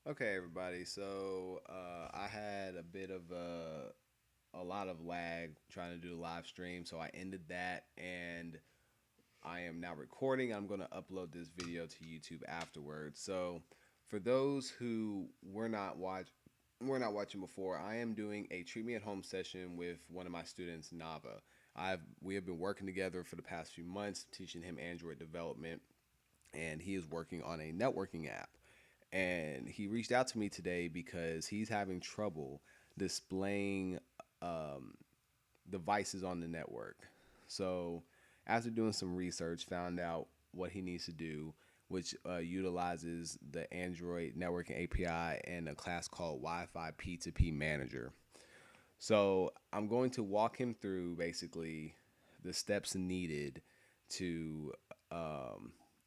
Okay, everybody. So I had a bit of a lot of lag trying to do the live stream, so I ended that, and I am now recording. I'm going to upload this video to YouTube afterwards. So for those who were not watching before, I am doing a treat me at home session with one of my students, Nava. We have been working together for the past few months, teaching him Android development, and he is working on a networking app. And he reached out to me today because he's having trouble displaying um, devices on the network. So, after doing some research, found out what he needs to do, which utilizes the Android networking API and a class called Wi-Fi P2P Manager. So, I'm going to walk him through basically the steps needed to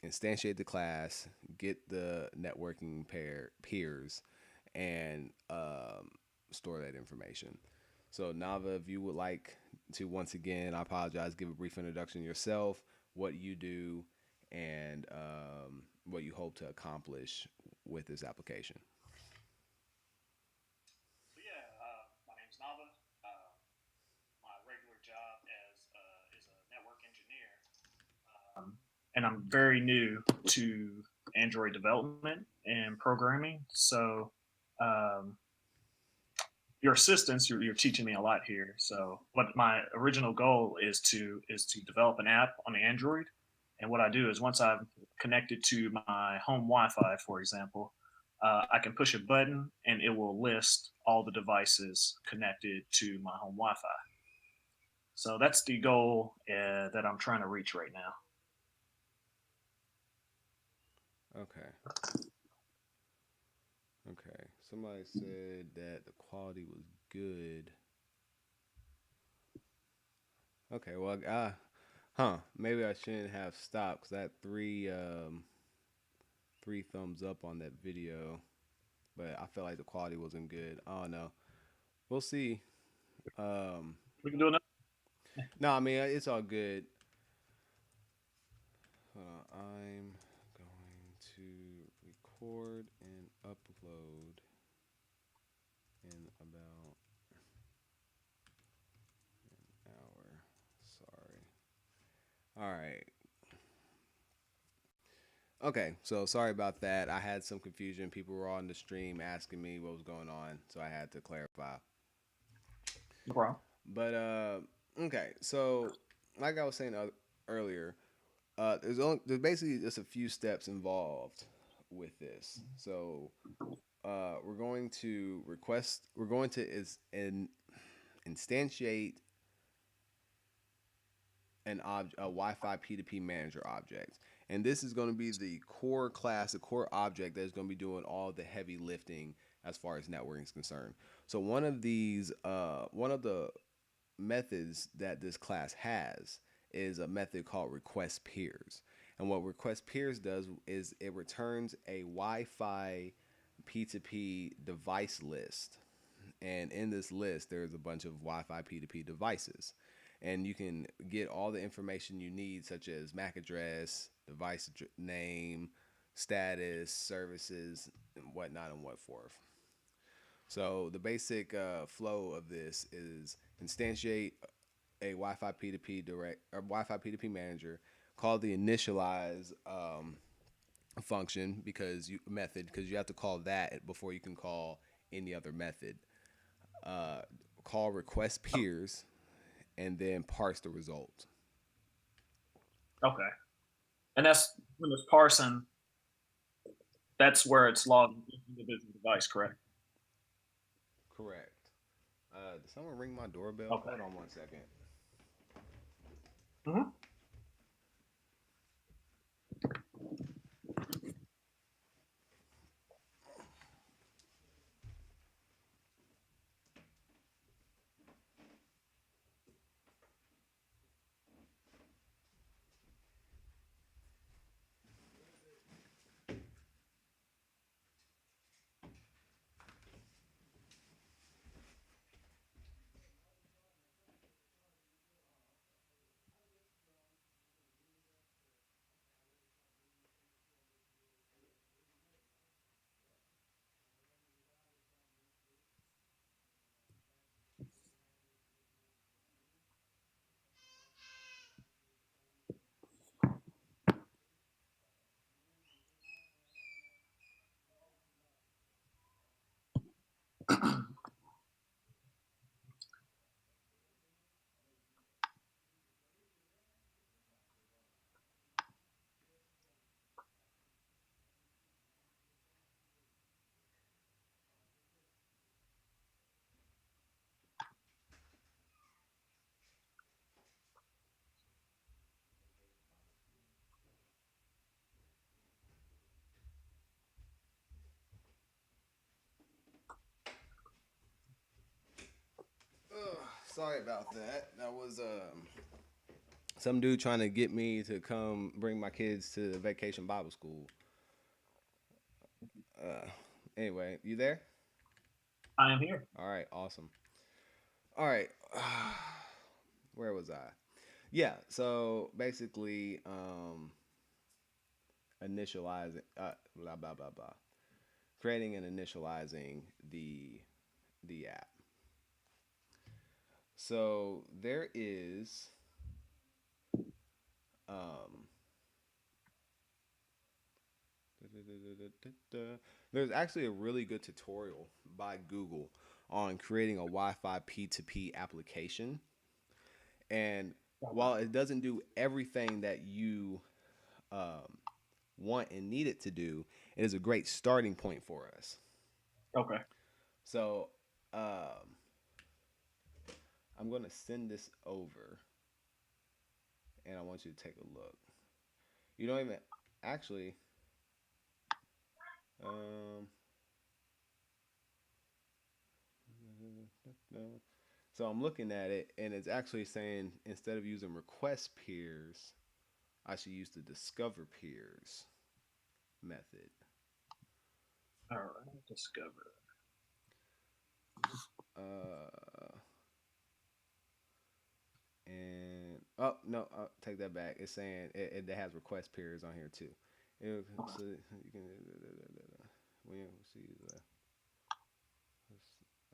instantiate the class, get the networking peers, and store that information. So, Nava, if you would like to once again, I apologize, give a brief introduction of yourself, what you do, and what you hope to accomplish with this application. So yeah, my name's Nava. My regular job is a network engineer, and I'm very new to Android development and programming. So um, your assistance, you're teaching me a lot here. So what my original goal is to develop an app on Android. And what I do is once I've connected to my home Wi-Fi, for example, I can push a button and it will list all the devices connected to my home Wi-Fi. So that's the goal that I'm trying to reach right now. Okay. Okay. Somebody said that the quality was good. Okay. Well, maybe I shouldn't have stopped because that three thumbs up on that video, but I felt like the quality wasn't good. I don't know. We'll see. Um, We can do another. no, I mean it's all good. I'm going to record and upload in about an hour. Sorry. All right. Okay, so sorry about that. I had some confusion. People were on the stream asking me what was going on, so I had to clarify. No problem. But okay, so like I was saying earlier, there's basically just a few steps involved with this. So we're going to instantiate a Wi-Fi P2P manager object, and this is going to be the core class, the core object that is going to be doing all the heavy lifting as far as networking is concerned. So one of the methods that this class has is a method called RequestPeers. And what RequestPeers does is it returns a Wi-Fi P2P device list. And in this list, there's a bunch of Wi-Fi P2P devices. And you can get all the information you need, such as MAC address, device name, status, services, and whatnot, and what forth. So the basic flow of this is instantiate a Wi-Fi P2P direct or Wi-Fi P2P manager, call the initialize function because you have to call that before you can call any other method. Uh, Call request peers and then parse the result. Okay. And that's when it's parsing, that's where it's logged each individual device, correct? Correct. Did someone ring my doorbell? Okay. Hold on 1 second. Mm-hmm. Sorry about that. That was some dude trying to get me to come bring my kids to vacation Bible school. Uh, anyway, you there? I am here. All right, awesome. All right, where was I? Yeah, so basically, initializing, blah blah blah blah, creating and initializing the app. So there is um, there's actually a really good tutorial by Google on creating a Wi-Fi P2P application. And Okay. while it doesn't do everything that you um, want and need it to do, it is a great starting point for us. Okay. So I'm going to send this over and I want you to take a look. You don't even actually. Um, so I'm looking at it and it's actually saying instead of using RequestPeers, I should use the DiscoverPeers method. All right. Discover. Uh, and oh no, take that back. It's saying it has RequestPeers on here too. So you can when you see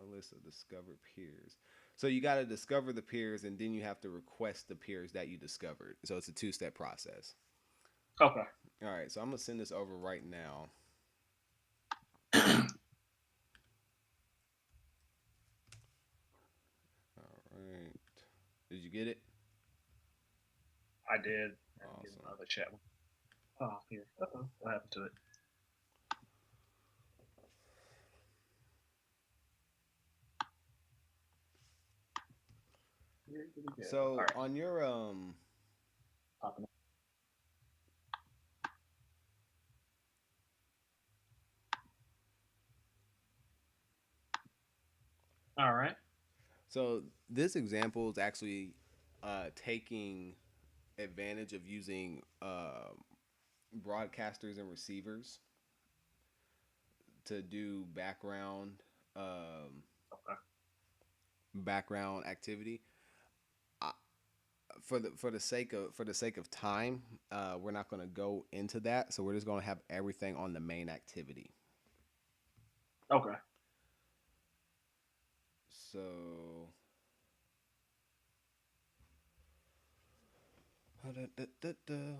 a list of discovered peers. So you got to discover the peers, and then you have to request the peers that you discovered. So it's a two-step process. Okay. All right, so I'm gonna send this over right now. All right, did you get it? I did. Get Awesome. another chat. Oh, here. Uh-oh. What happened to it? Where did it go? So All right. on your Popping up. All right. so this example is actually taking advantage of using broadcasters and receivers to do Okay. background activity. I, for the sake of time, we're not going to go into that. So we're just going to have everything on the main activity. Okay. So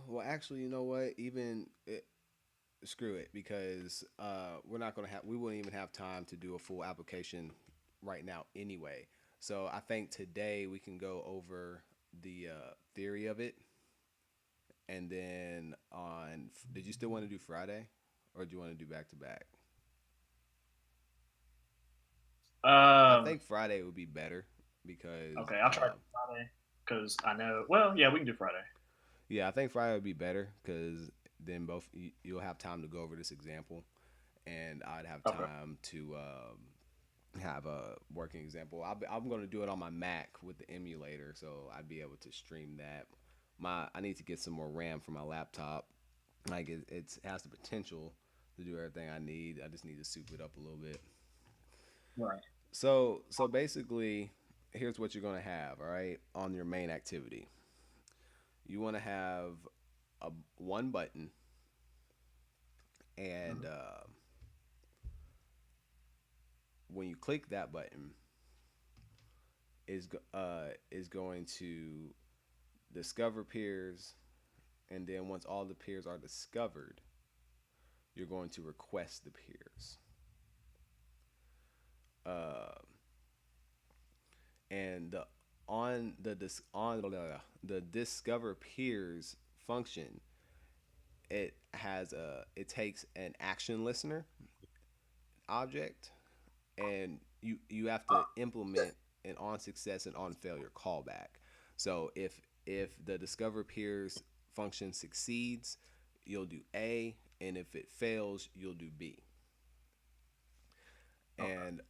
well, actually, you know what? Screw it because we're not going to have. We wouldn't even have time to do a full application right now anyway. So I think today we can go over the theory of it, and then on. Did you still want to do Friday, or do you want to do back to back? I Um. think Friday would be better because Okay. I'll try Friday because I know. Well, yeah, we can do Friday. yeah, I think Friday would be better because then you'll have time to go over this example, and I'd have Okay. time to have a working example. I'm going to do it on my Mac with the emulator, so I'd be able to stream that. I need to get some more RAM for my laptop. Like it has the potential to do everything I need. I just need to soup it up a little bit. Right. So basically, here's what you're going to have. All right, on your main activity, you want to have a one button, and Mm-hmm. when you click that button, is going to discover peers, and then once all the peers are discovered, you're going to request the peers. Uh, and the discover peers function, it takes an action listener object, and you have to implement an on success and on failure callback. So if the discover peers function succeeds, you'll do A, and if it fails, you'll do B. Okay. And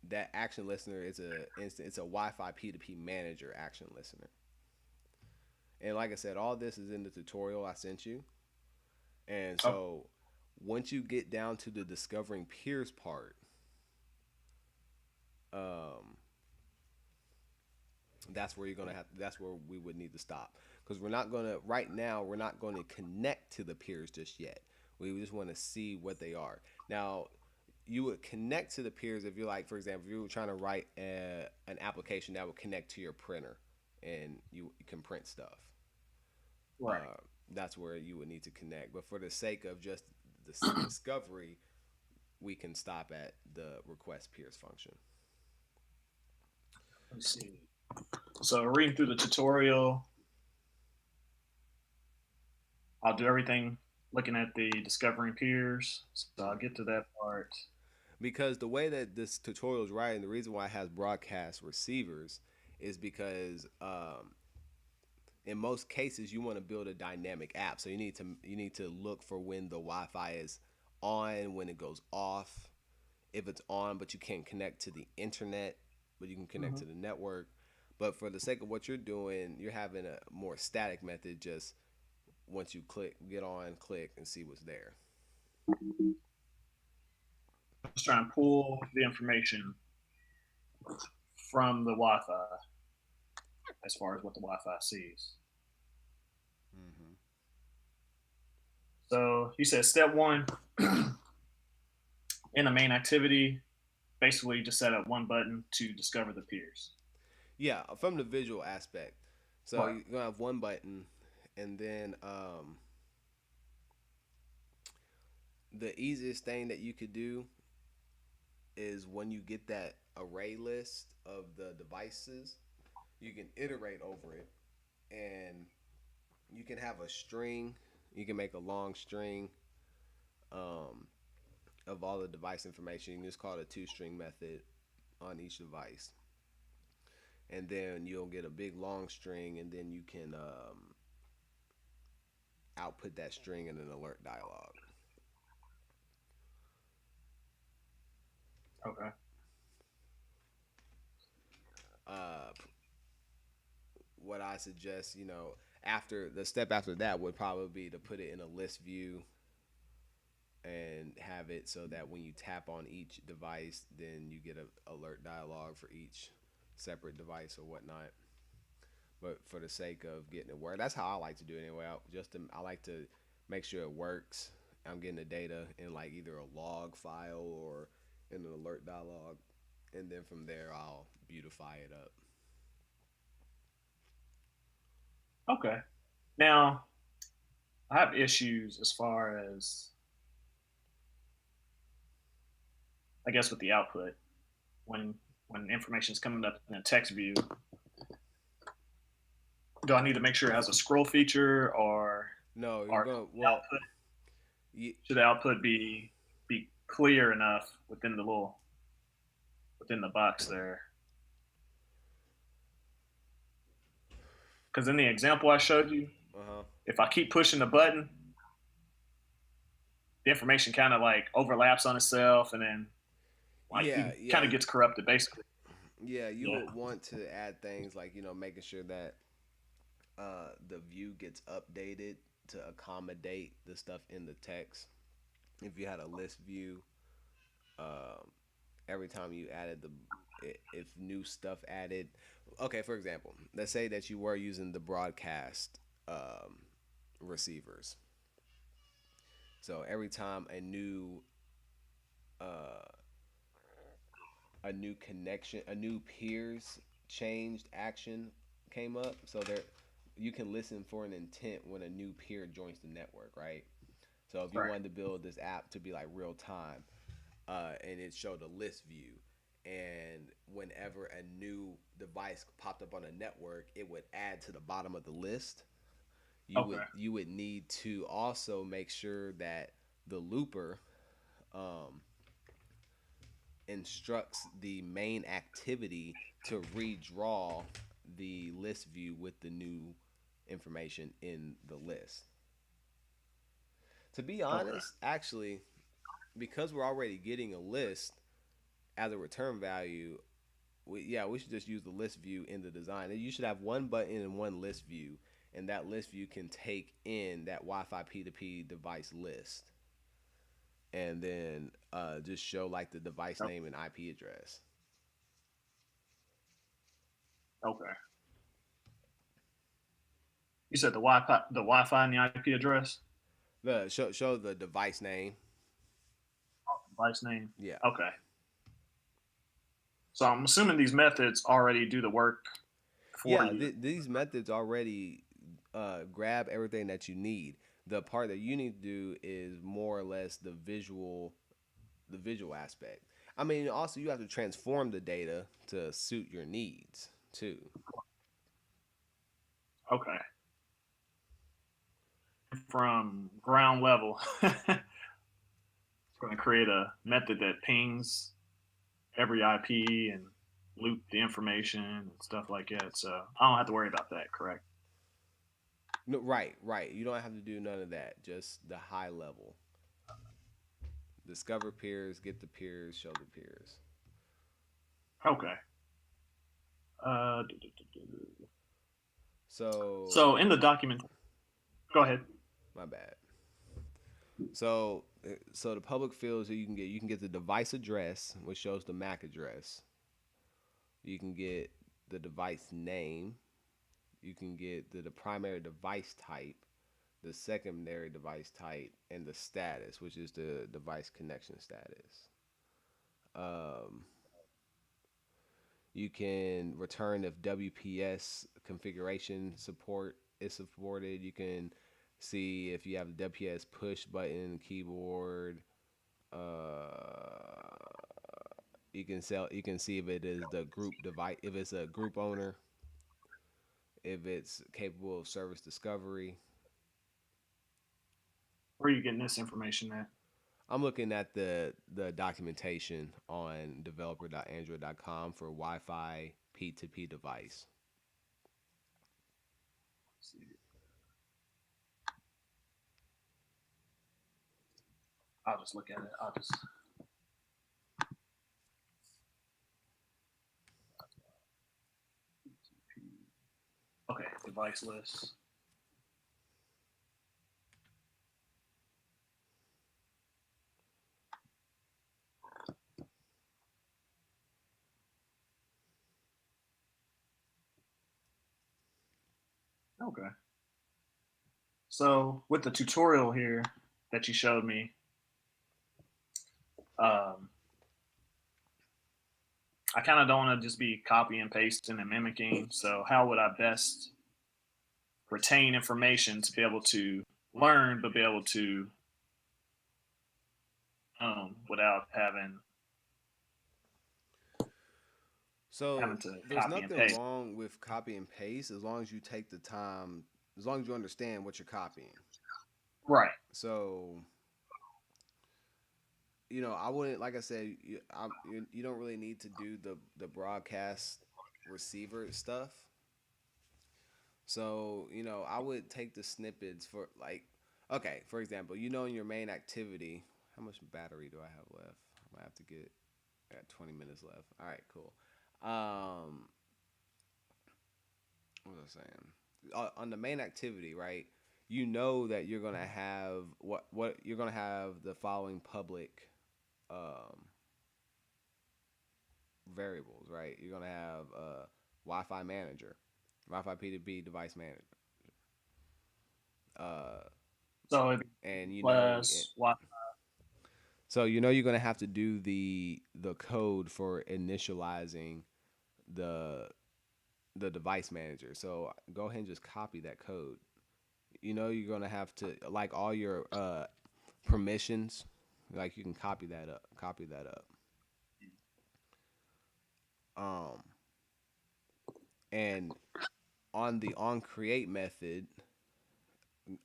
that action listener is it's a Wi-Fi P2P manager action listener. And like I said, all this is in the tutorial I sent you. And Oh, so once you get down to the discovering peers part, um, that's where you're gonna have. That's where we would need to stop because we're not gonna right now. We're not going to connect to the peers just yet. We just want to see what they are. Now, you would connect to the peers if you're like, for example, if you were trying to write an application that would connect to your printer and you can print stuff. right. Uh, that's where you would need to connect. But for the sake of just the discovery, we can stop at the request peers function. Let's see. So reading through the tutorial, I'll do everything looking at the discovering peers. So I'll get to that part. Because the way that this tutorial is writing, the reason why it has broadcast receivers is because in most cases you want to build a dynamic app. So you need to look for when the Wi-Fi is on, when it goes off, if it's on but you can't connect to the internet, but you can connect Hmm. to the network. But for the sake of what you're doing, you're having a more static method. Just once you click, get on, click, and see what's there. Just trying to pull the information from the Wi-Fi as far as what the Wi-Fi sees. Mm-hmm. So you said step one in the main activity, basically just set up one button to discover the peers. Yeah, from the visual aspect. So Right. you're gonna have one button, and then the easiest thing that you could do is when you get that array list of the devices, you can iterate over it, and you can have a string. You can make a long string um, of all the device information. You can just call it a two-string method on each device, and then you'll get a big long string, and then you can output that string in an alert dialog. Okay. Uh, what I suggest, after the step after that would probably be to put it in a list view and have it so that when you tap on each device, then you get a alert dialog for each separate device or whatnot. But for the sake of getting it work, that's how I like to do it anyway. I like to make sure it works. I'm getting the data in like either a log file or in an alert dialog, and then from there I'll beautify it up. Okay. Now I have issues as far as I guess with the output when information is coming up in a text view. Do I need to make sure it has a scroll feature No, you're or gonna the well, output you, should the output be clear enough within the box there? Because in the example I showed you, uh huh. if I keep pushing the button, the information kind of like overlaps on itself, and then like Yeah, it yeah, kind of gets corrupted, basically. yeah. You Yeah. would want to add things like making sure that the view gets updated to accommodate the stuff in the text. If you had a list view, um, every time you added if new stuff added, okay, for example, let's say that you were using the broadcast receivers. So every time uh, a new connection, a new peers changed action came up. So there, you can listen for an intent when a new peer joins the network, right? So if you Right. wanted to build this app to be like real time, and it showed a list view, and whenever a new device popped up on a network, it would add to the bottom of the list. You would Okay. you would need to also make sure that the looper um, instructs the main activity to redraw the list view with the new information in the list. To be Okay. honest, actually, because we're already getting a list, as a return value, we should just use the list view in the design. And you should have one button and one list view, and that list view can take in that Wi-Fi P2P device list, and then just show like the device name and IP address. Okay. You said the Wi-Fi and the IP address, The show the device name. device name. Yeah, Okay. So I'm assuming these methods already do the work for yeah. you. These methods already grab everything that you need. The part that you need to do is more or less the visual aspect. I mean, also you have to transform the data to suit your needs too. Okay. From ground level, it's going to create a method that pings every IP and loop the information and stuff like that. So I don't have to worry about that, correct? No, right, right. You don't have to do none of that. Just the high level. Discover peers, get the peers, show the peers. Okay. So, So in the document, go ahead. my bad. So the public fields that you can get the device address, which shows the MAC address. You can get the device name. You can get the primary device type, the secondary device type, and the status, which is the device connection status. Um, you can return if WPS configuration support is supported. You can see if you have the WPS push button keyboard. Uh, you can see if it is the group device, if it's a group owner, if it's capable of service discovery. Where are you getting this information at? I'm looking at the documentation on developer.android.com for Wi-Fi P2P device. I'll just look at it. I'll just. Okay, device list. Okay. So with the tutorial here that you showed me, um, I kind of don't want to just be copy and pasting and mimicking. So how would I best retain information to be able to learn, but be able to without having So to there's copy and nothing paste? wrong with copy and paste as long as you take the time, as long as you understand what you're copying. Right. So I wouldn't, like I said, you don't really need to do the broadcast receiver stuff. So I would take the snippets for like, okay, for example, in your main activity, how much battery do I have left? I might have to get. I got 20 minutes left. All right, cool. Um, what was I saying? On the main activity, right? You know that you're gonna have what you're gonna have the following public um, variables, right? You're gonna have Wi-Fi manager, Wi-Fi P2P device manager, uh, So it and plus what? so you're gonna have to do the code for initializing the the device manager. So go ahead and just copy that code. You're gonna have to like all your permissions, like you can copy that up. Copy that up. Um, and on the on create method,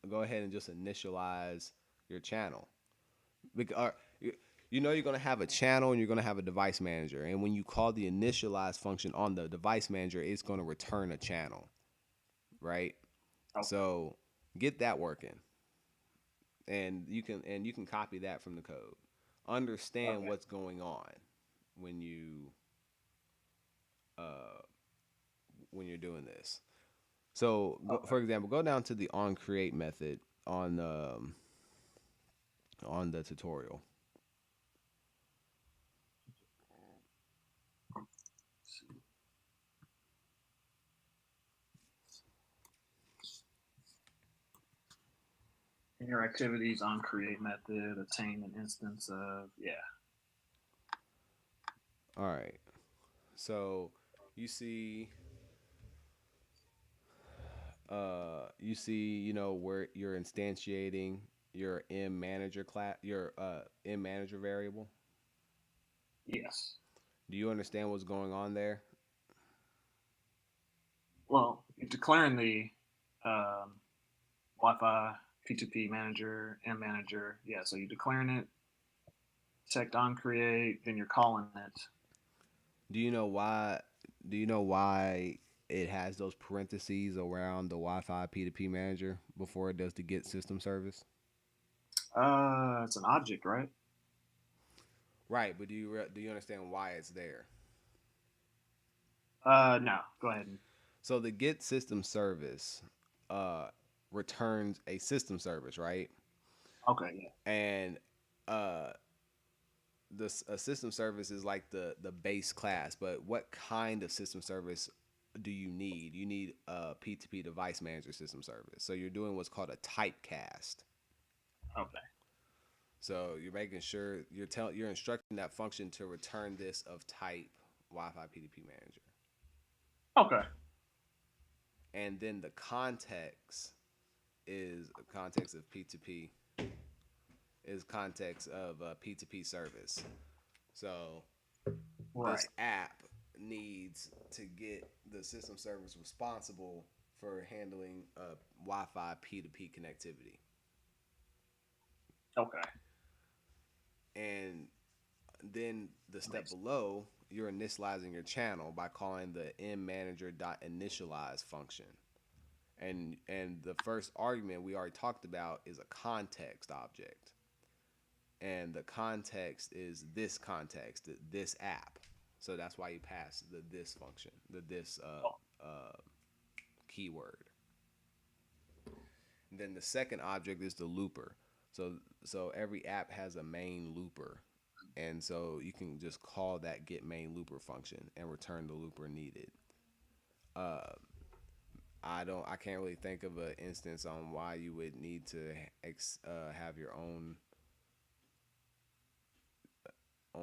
go ahead and just initialize your channel. Because you're going to have a channel and you're going to have a device manager. And when you call the initialize function on the device manager, it's going to return a channel, right? Okay. So get that working, and you can copy that from the code. Understand Okay. what's going on. when you uh, when you're doing this. So, Okay. for example, go down to the on create method on the tutorial. In your activities on create method, attain an instance of, yeah. All right. So you see, you know, where you're instantiating your M manager class, your M manager variable. Yes. Do you understand what's going on there? Well, you're declaring the um, Wi-Fi P2P manager and manager. Yeah, so you're declaring it, checked on create, then you're calling it. Do you know why? Do you know why it has those parentheses around the Wi-Fi P2P manager before it does the get system service? It's an object, right? Right, but do you understand why it's there? No. Go ahead. So the get system service uh, returns a system service, right? Okay, yeah. And uh, a system service is like the base class, but what kind of system service do you need? You need a P2P device manager system service. So you're doing what's called a typecast. Okay. So you're making sure you're instructing that function to return this of type Wi-Fi P2P manager. Okay. And then the context is context of P2P is context of a P2P service. So Right. this app needs to get the system service responsible for handling Wi-Fi P2P connectivity. Okay. And then the step Makes below, you're initializing your channel by calling the mmanager.initialize function. And the first argument we already talked about is a context object. And the context is this context, this app. So that's why you pass the this function, the this keyword. And then the second object is the looper. So every app has a main looper, and so you can just call that get main looper function and return the looper needed. Uh, I can't really think of an instance on why you would need to have your own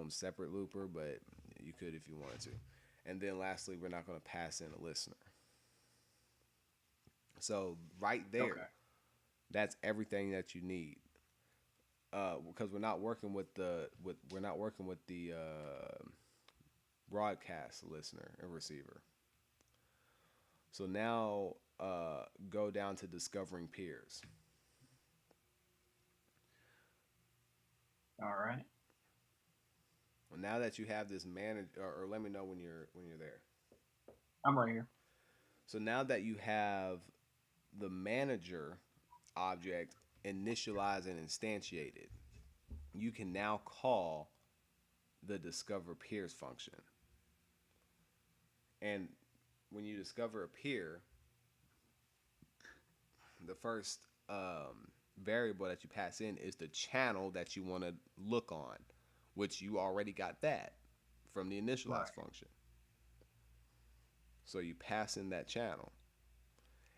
separate looper, but you could if you wanted to. And then lastly, we're not going to pass in a listener. So right there, Okay. that's everything that you need. Because we're not working with the broadcast listener and receiver. So now go down to discovering peers. All right. Well, now that you have this manage, or let me know when you're there. I'm right here. So now that you have the manager object initialized and instantiated, you can now call the DiscoverPeers function. And when you discover a peer, the first variable that you pass in is the channel that you want to look on, which you already got that from the initialize Right. function. So you pass in that channel.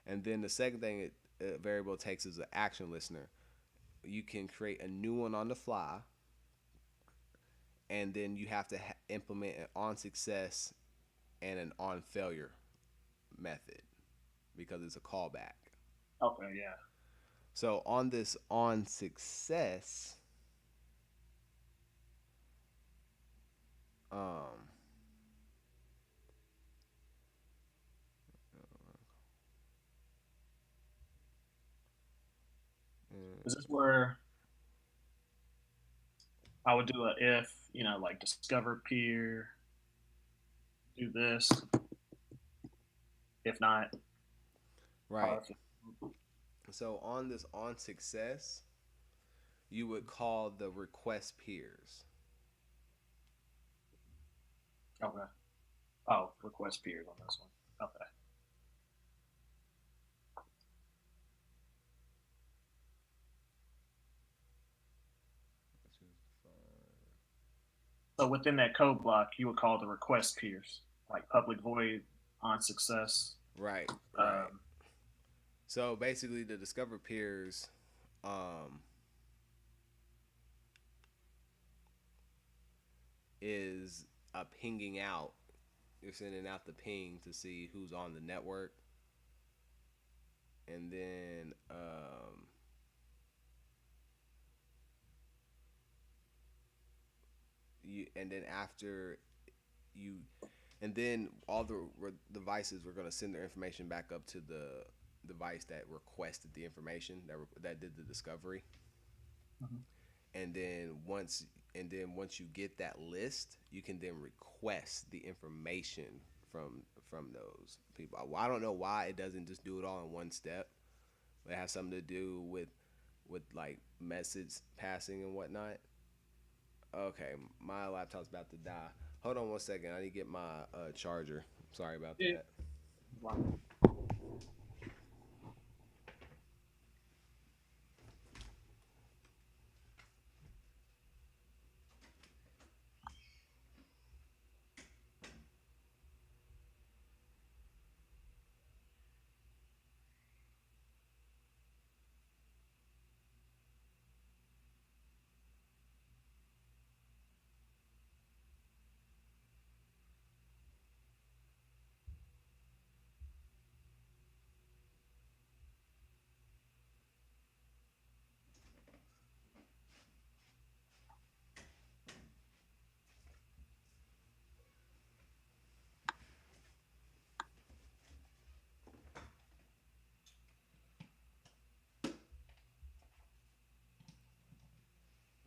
And then the second thing variable takes is an action listener. You can create a new one on the fly, and then you have to implement an on success and an on failure method because it's a callback. Okay, yeah. So on this on success, um, Is this where I would do a if, like discover peer, do this. If not, right. So on this on success, you would call the request peers. Okay. Oh, RequestPeers on this one. Okay. So within that code block, you would call the RequestPeers, like public void on success. Right, right. Um, So basically, the Discover Peers um, is a pinging out. You're sending out the ping to see who's on the network, and then after you, and then all the devices were going to send their information back up to the device that requested the information that did the discovery. mhm. And once you get that list, you can then request the information from those people. Well, I don't know why it doesn't just do it all in one step. It has something to do with like message passing and whatnot. Okay, my laptop's about to die. Hold on one second. I need to get my charger. Sorry about Yeah. that. Wow.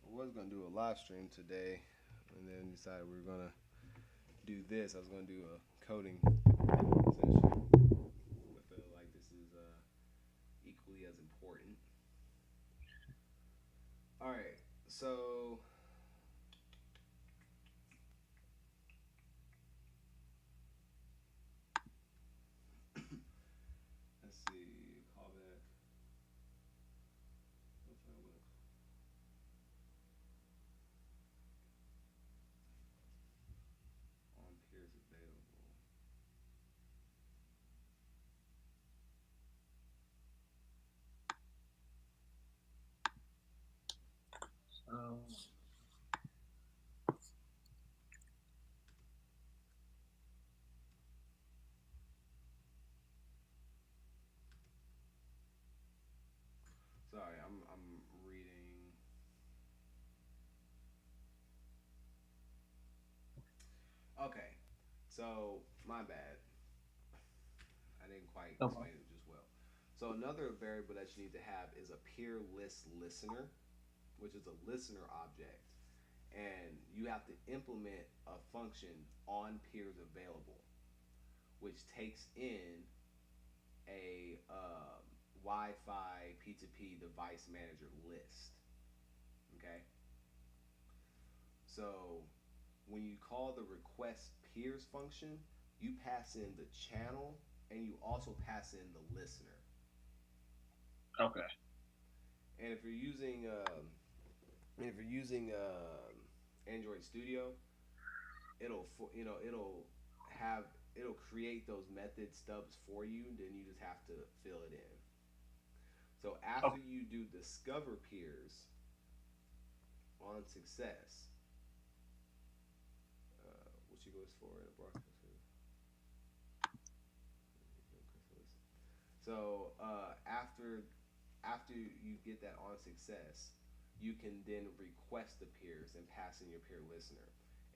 I was gonna do a live stream today, and then decided we were gonna do this. I was gonna do a coding session. I feel like this is equally as important. All right, so let's see. Callback. On peers available. So, Sorry, I'm reading. Okay, so my bad. I didn't quite okay. explain it just well. So another variable that you need to have is a peer list listener, which is a listener object, and you have to implement a function on peers available, which takes in a Wi-Fi P2P device manager list. Okay, so when you call the request peers function, you pass in the channel and you also pass in the listener. Okay. And if you're using Android Studio, have it'll create those method stubs for you. Then you just have to fill it in. So after Okay. you do discover peers on success, what you goes for in a broadcast. So after you get that on success, you can then request the peers and pass in your peer listener,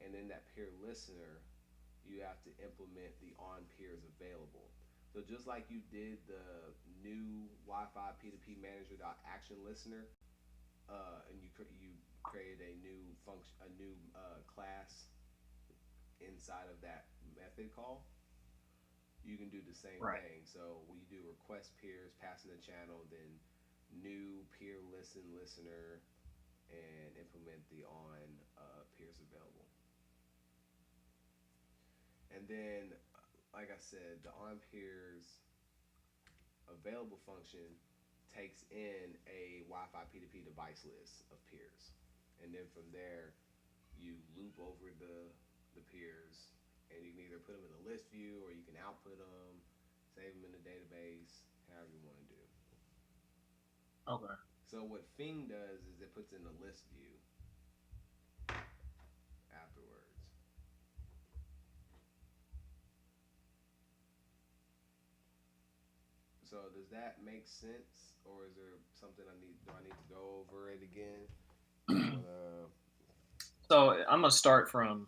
and then that peer listener, you have to implement the on peers available. So just like you did the new Wi-Fi P2P manager action listener, and you created a new function, a new class inside of that method call, you can do the same Right. thing. So when you do request peers, passing the channel, then new peer listener, and implement the on peers available. And then, like I said, the on peers available function takes in a Wi-Fi P2P device list of peers, and then from there you loop over the peers, and you can either put them in the list view or you can output them, save them in the database, however you want to do. Okay. So what Fing does is it puts in the list view afterwards. So does that make sense, or is there something I need? Do I need to go over it again? You wanna? So I'm gonna start from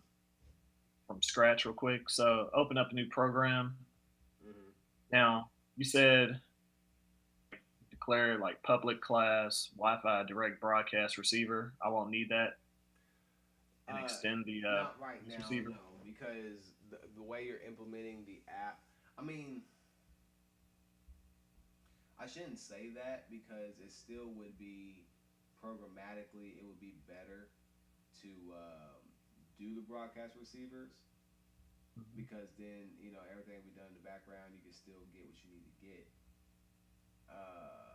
scratch real quick. So open up a new program. Mm-hmm. Now you said declare like public class Wi-Fi direct broadcast receiver. I won't need that and Uh, extend the Not right this now, receiver. no, because the way you're implementing the app. I mean, I shouldn't say that because it still would be programmatically. It would be better to do the broadcast receivers because then everything we done in the background, you can still get what you need to get. Uh,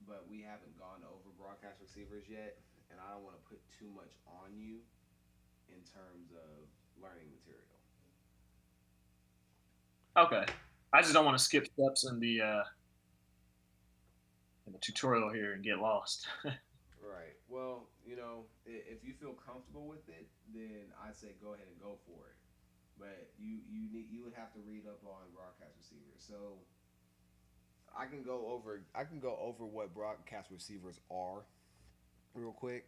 but we haven't gone over broadcast receivers yet, and I don't want to put too much on you in terms of learning material. Okay. I just don't want to skip steps in the tutorial here and get lost. Right. Well, if you feel comfortable with it, then I'd say go ahead and go for it. But you would have to read up on broadcast receivers. So I can go over what broadcast receivers are real quick.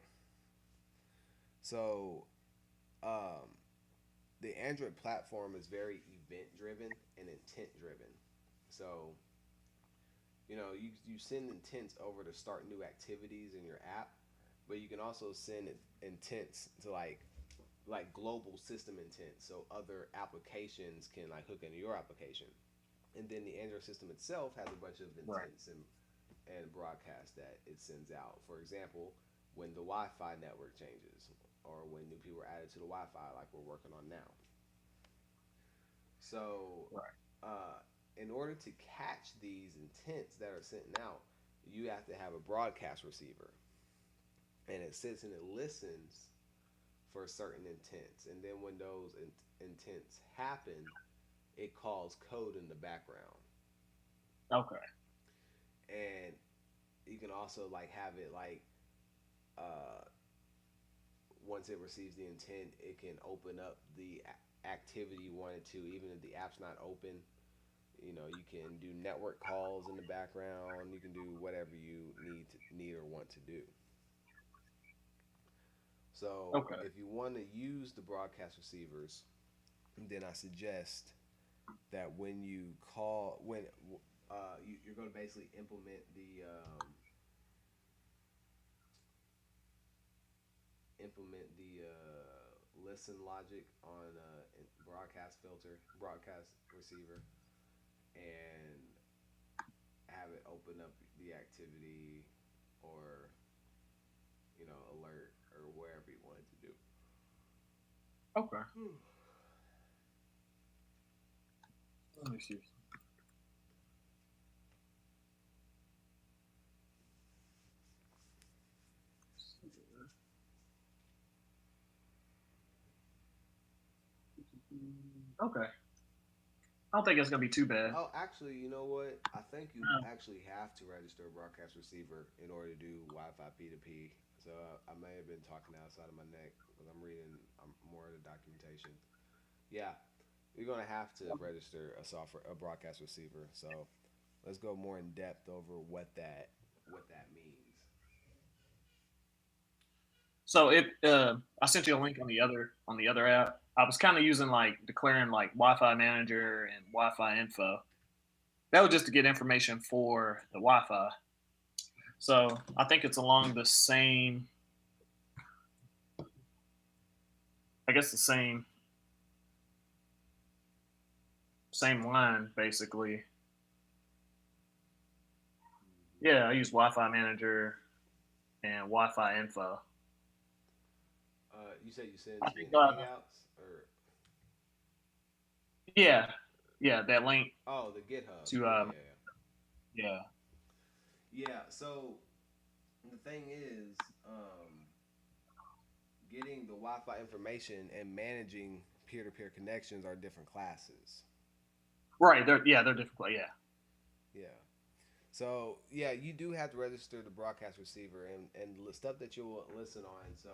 So um, the Android platform is very event driven and intent driven. So you send intents over to start new activities in your app, but you can also send intents to like global system intent, so other applications can like hook into your application. And then the Android system itself has a bunch of Right. intents and broadcasts that it sends out. For example, when the Wi-Fi network changes, or when new people are added to the Wi-Fi, like we're working on now. So, Right. uh, in order to catch these intents that are sent out, you have to have a broadcast receiver, and it sits and it listens for certain intents. And then when those intents happen, it calls code in the background. Okay. And you can also like have it like uh, once it receives the intent, it can open up the activity you wanted to, even if the app's not open. You can do network calls in the background. You can do whatever you need or want to do. So Okay. if you want to use the broadcast receivers, then I suggest that when you call when you're going to basically implement the listen logic on broadcast filter, broadcast receiver, and have it open up the activity or alert or wherever you want it to do. Okay. Let me see. Okay. I don't think it's gonna be too bad. Oh, actually, you know what? I think you actually have to register a broadcast receiver in order to do Wi-Fi P2P. So I may have been talking outside of my neck because I'm more of the documentation. Yeah, you're gonna have to register a broadcast receiver. So let's go more in depth over what that means. So it I sent you a link on the other app. I was kind of using like declaring like Wi-Fi manager and Wi-Fi info. That was just to get information for the Wi-Fi. So I think it's along the same, I guess the same line basically. Yeah, I use Wi-Fi manager and Wi-Fi info. You said you sent it I to me think in Hangouts or Yeah, yeah, that link Oh, the GitHub. to Yeah, yeah, yeah. yeah. Yeah. So the thing is, getting the Wi-Fi information and managing peer-to-peer connections are different classes. Right, they're different. Yeah. Yeah. So yeah, you do have to register the broadcast receiver and stuff that you'll listen on. So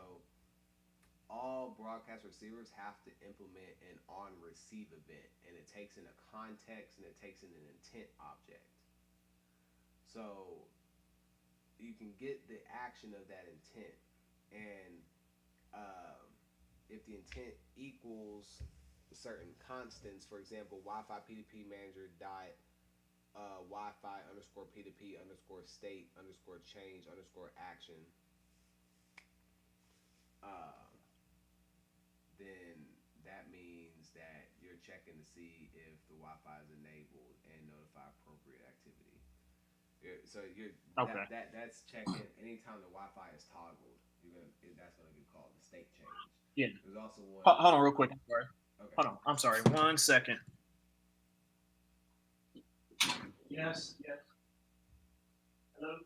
all broadcast receivers have to implement an on receive event, and it takes in a context and it takes in an intent object. So you can get the action of that intent, and um, if the intent equals certain constants, for example, Wi-Fi P2P manager dot Wi-Fi underscore P2P underscore state underscore change underscore action, uh, then that means that you're checking to see if the Wi-Fi is enabled and notify appropriate activity. So you're Okay. that's checking anytime the Wi-Fi is toggled. That's gonna get called the state change. Yeah. There's also one. Hold on, real quick. I'm sorry. Okay. Hold on. I'm sorry. 1 second. Yes. Yes. Hello.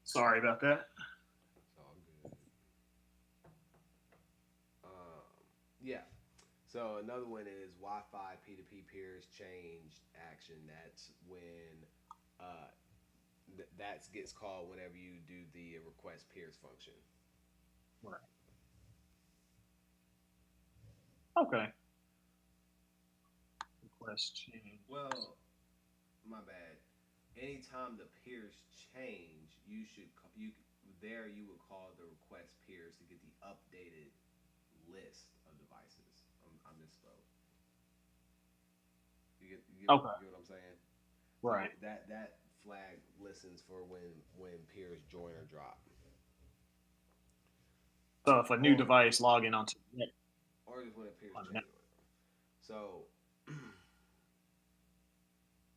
Sorry about that. It's all good. Um, yeah. So another one is Wi-Fi P2P peers changed action. That's when uh, that gets called whenever you do the request peers function. Right. Okay. Request change. Well, my bad. Anytime the peers change, you there you would call the request peers to get the updated list of devices. I misspoke. Okay. You get what I'm saying? So Right. that flag listens for when peers join or drop, So if a new or device log in onto just when it peers on the change. network. So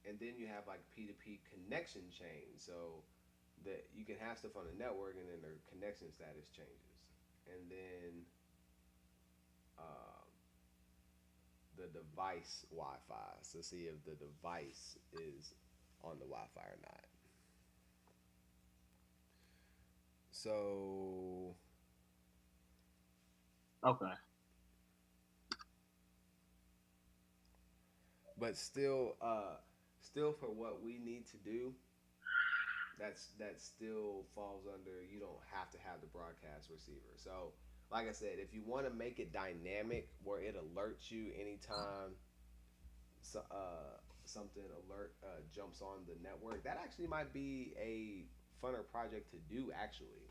and then you have like P2P connection change. So that you can have stuff on the network and then their connection status changes, and then uh, the device Wi-Fi. So see if the device is on the Wi-Fi or not. So, Okay. but still for what we need to do, that still falls under. You don't have to have the broadcast receiver. So, like I said, if you want to make it dynamic where it alerts you anytime so, something alert jumps on the network, that actually might be a funner project to do. Actually,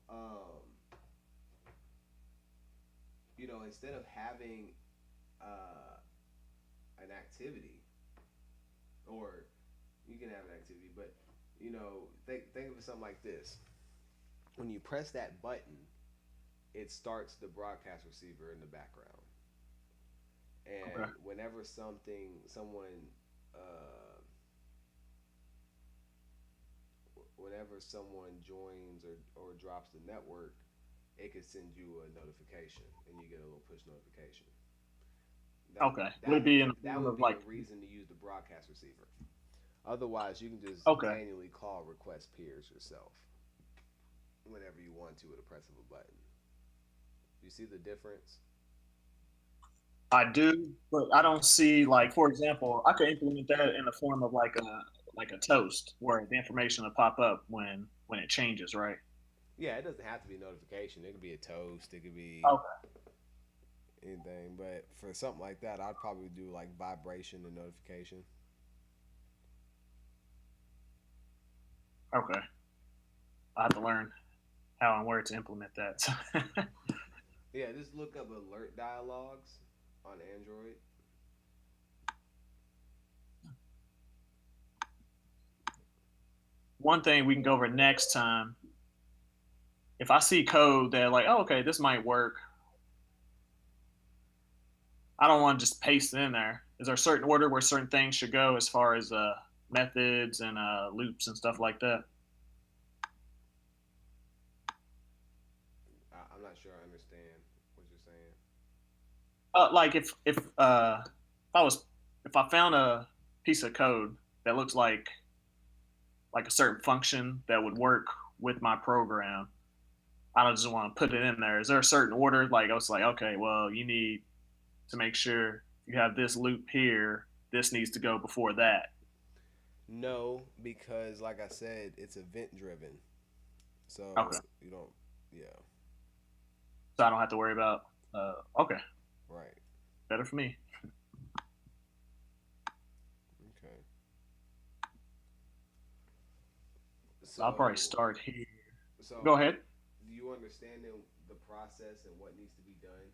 um, instead of having uh, an activity, or you can have an activity, but think of something like this: when you press that button, it starts the broadcast receiver in the background, Okay. and whenever uh, someone joins or drops the network, it could send you a notification, and you get a little push notification. That Okay. Would it that be in would the that form would of be a like? reason to use the broadcast receiver. Otherwise, you can just Okay. manually call request peers yourself whenever you want to with a press of a button. You see the difference? I do, but I don't see like, for example, I could implement that in the form of like a toast where the information will pop up when it changes, right? Yeah, it doesn't have to be notification. It could be a toast. It could be Okay. anything. But for something like that, I'd probably do like vibration and notification. Okay. I have to learn how and where to implement that. Yeah, just look up alert dialogues on Android. one thing we can go over next time. If I see code that like, oh, okay, this might work, I don't want to just paste it in there. Is there a certain order where certain things should go as far as methods and loops and stuff like that? I'm not sure I understand what you're saying. Like if I found a piece of code that looks like a certain function that would work with my program, I don't just want to put it in there. Is there a certain order? Like I was like, okay, well, you need to make sure you have this loop here. This needs to go before that. No, because like I said, it's event driven. Okay, So you don't, yeah, so I don't have to worry about. Okay, right, better for me. okay. So I'll probably So, start here. so Go ahead. do you understand the process and what needs to be done?